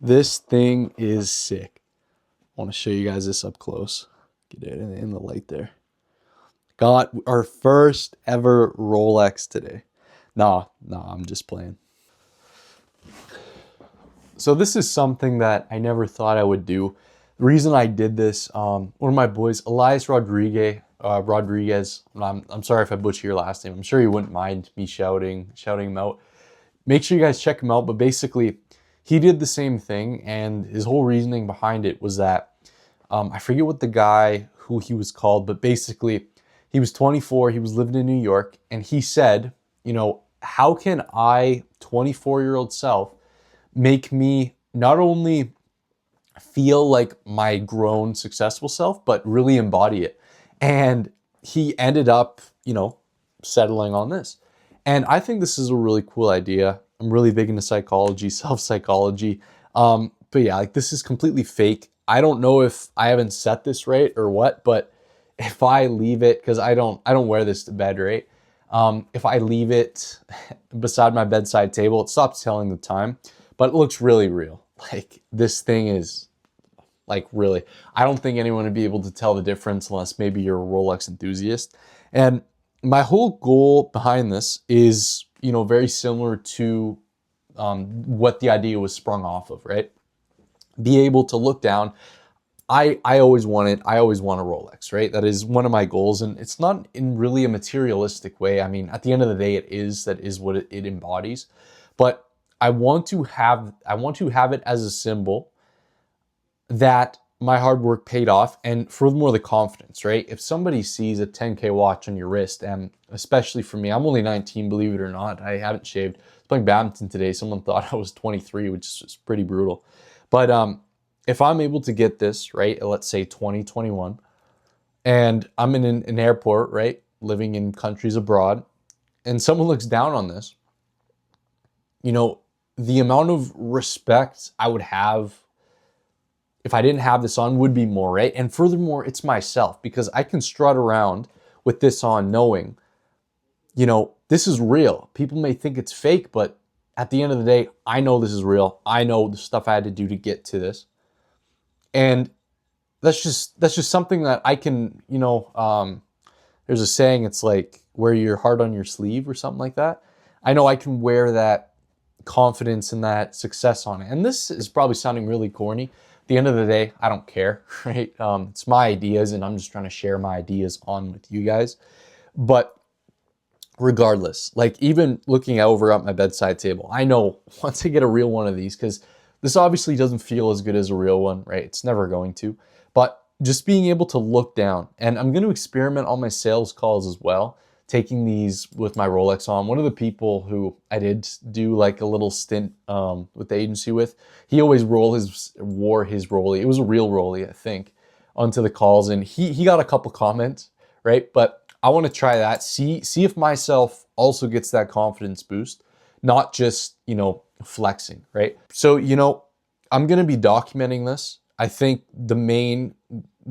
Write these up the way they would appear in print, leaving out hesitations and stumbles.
This thing is sick. I want to show you guys this up close. Get it in the light there. Got our first ever Rolex today. Nah, I'm just playing. So this is something that I never thought I would do. The reason I did this, one of my boys, Elias Rodriguez. I'm sorry if I butcher your last name. I'm sure you wouldn't mind me shouting him out. Make sure you guys check him out. But basically, he did the same thing, and his whole reasoning behind it was that I forget what the guy who he was called, but basically, he was 24. He was living in New York, and he said, how can I, 24-year-old self, make me not only feel like my grown, successful self, but really embody it. And he ended up, settling on this. And I think this is a really cool idea. I'm really big into psychology, self-psychology. But yeah, like this is completely fake. I don't know if I haven't set this right or what, but if I leave it, because I don't wear this to bed, right? If I leave it beside my bedside table, it stops telling the time, but it looks really real. Like this thing is like really, I don't think anyone would be able to tell the difference unless maybe you're a Rolex enthusiast. And my whole goal behind this is, very similar to what the idea was sprung off of, right? Be able to look down. I always want a Rolex, right? That is one of my goals, and it's not in really a materialistic way. I mean, at the end of the day, that is what it embodies. But I want to have it as a symbol that my hard work paid off, and furthermore, the confidence, right? If somebody sees a 10K watch on your wrist, and especially for me, I'm only 19, believe it or not. I haven't shaved. I was playing badminton today. Someone thought I was 23, which is just pretty brutal. But if I'm able to get this, right, let's say 2021, and I'm in an airport, right, living in countries abroad, and someone looks down on this, the amount of respect I would have if I didn't have this on would be more, right? And furthermore, it's myself, because I can strut around with this on knowing, this is real. People may think it's fake, but at the end of the day, I know this is real. I know the stuff I had to do to get to this. And that's just something that I can, there's a saying, it's like wear your heart on your sleeve or something like that. I know I can wear that confidence and that success on it. And this is probably sounding really corny. At the end of the day, I don't care, right? It's my ideas, and I'm just trying to share my ideas on with you guys. But regardless, like even looking over at my bedside table, I know once I get a real one of these, because this obviously doesn't feel as good as a real one, right? It's never going to. But just being able to look down, and I'm going to experiment on my sales calls as well, taking these with my Rolex on. One of the people who I did do like a little stint with the agency with, he always wore his Rollie. It was a real Rollie, I think, onto the calls, and he got a couple comments, right? But I want to try that, see if myself also gets that confidence boost, not just, flexing, right? So, I'm going to be documenting this. I think the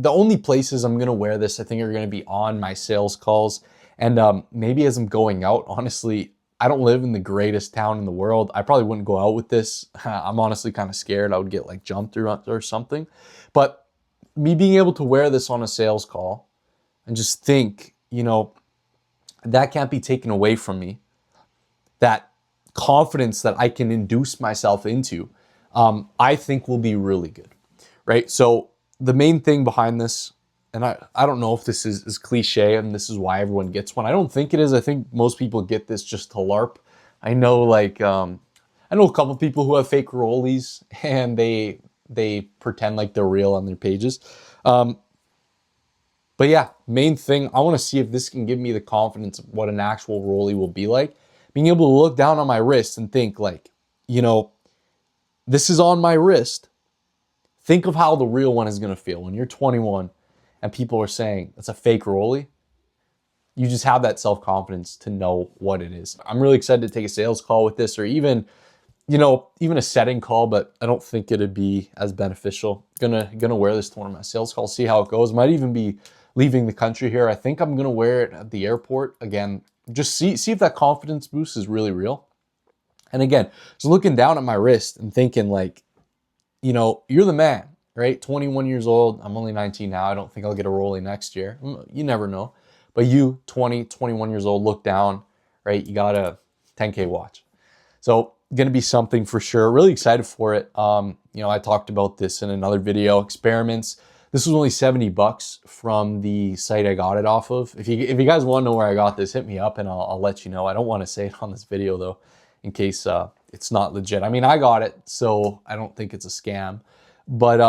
only places I'm going to wear this, I think, are going to be on my sales calls. And maybe as I'm going out. Honestly, I don't live in the greatest town in the world. I probably wouldn't go out with this. I'm honestly kind of scared I would get like jumped or something. But me being able to wear this on a sales call and just think, that can't be taken away from me. That confidence that I can induce myself into, I think will be really good, right? So the main thing behind this, and I don't know if this is cliche and this is why everyone gets one. I don't think it is. I think most people get this just to LARP. I know I know a couple people who have fake rollies, and they pretend like they're real on their pages. But yeah, main thing, I want to see if this can give me the confidence of what an actual rollie will be like. Being able to look down on my wrist and think like, this is on my wrist. Think of how the real one is going to feel when you're 21 and people are saying it's a fake rollie. You just have that self-confidence to know what it is. I'm really excited to take a sales call with this, or even a setting call, but I don't think it'd be as beneficial. Gonna wear this to one of my sales calls, see how it goes. Might even be leaving the country here. I think I'm gonna wear it at the airport again. Just see if that confidence boost is really real. And again, just looking down at my wrist and thinking like, you know, you're the man, right? 21 years old. I'm only 19 now. I don't think I'll get a Rollie next year. You never know. But you, 20, 21 years old, look down, right? You got a 10K watch. So going to be something for sure. Really excited for it. You know, I talked about this in another video. Experiments. This was only 70 bucks from the site I got it off of. If you guys want to know where I got this, hit me up and I'll let you know. I don't want to say it on this video though, in case it's not legit. I mean, I got it, so I don't think it's a scam. But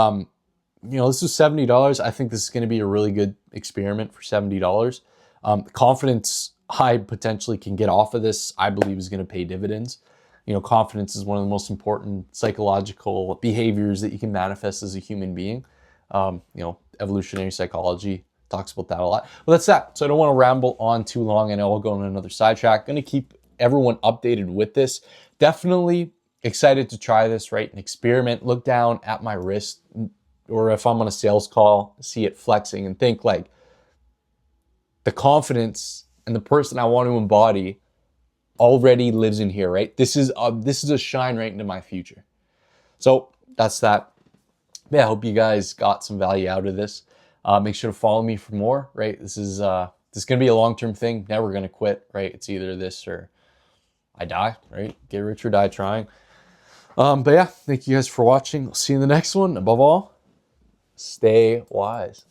you know, this is $70. I think this is going to be a really good experiment for $70. The confidence I potentially can get off of this, I believe, is going to pay dividends. You know, confidence is one of the most important psychological behaviors that you can manifest as a human being. You know, evolutionary psychology talks about that a lot. Well, that's that. So I don't want to ramble on too long. I know I'll go on another sidetrack. Going to keep everyone updated with this. Definitely excited to try this, right? An experiment. Look down at my wrist, or if I'm on a sales call, see it flexing and think like the confidence and the person I want to embody already lives in here, right? This is a shine right into my future. So that's that. Yeah, I hope you guys got some value out of this. Make sure to follow me for more, right? This is gonna be a long-term thing. Never gonna quit, right? It's either this or I die, right? Get rich or die trying. But yeah, thank you guys for watching. I'll see you in the next one. Above all, stay wise.